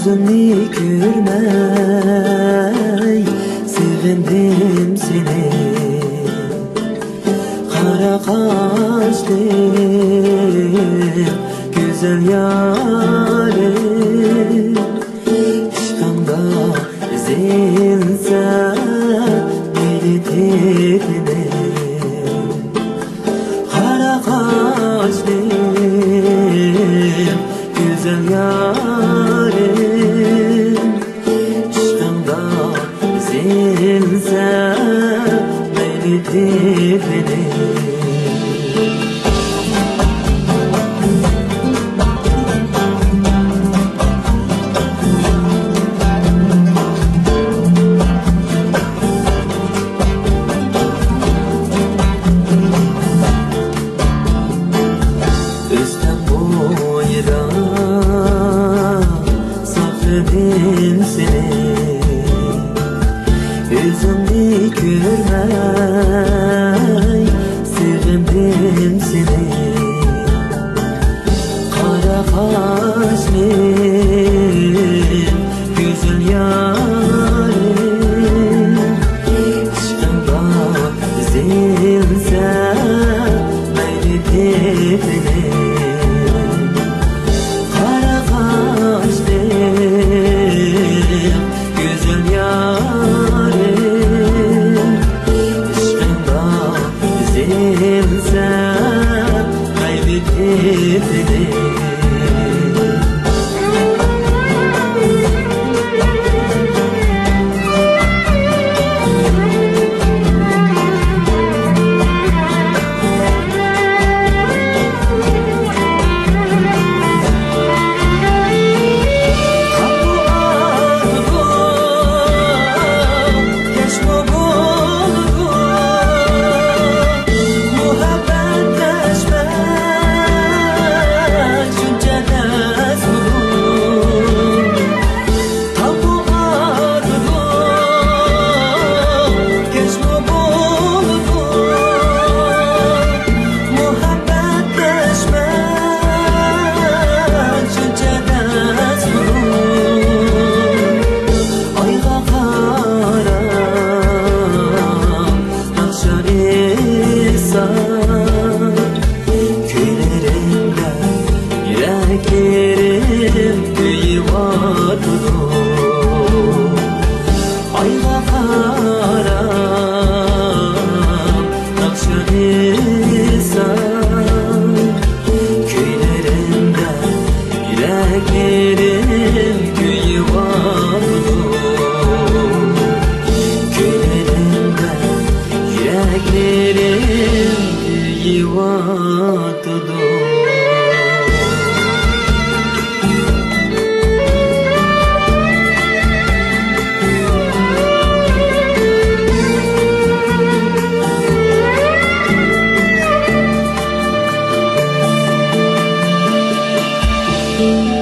Yüzünü görmey sevindim seni. Kara kaşlı güzel yarim, aşkında ezilse beni tepine. Kara kaşlı güzel yarim, aşkında ezilse beni tepine. Sakladım seni, yüzünü görmey sevindim seni. Kara kaşlı güzel yarim, aşkında ezilse beni tepine. Güzel yarim, aşkında ezilse kaybettim. Yüreklerim yuvardı, ayva karam nakşanısan. Köylerimde yüreklerim yuvardı, köylerimde yüreklerim yuvardı. Thank you.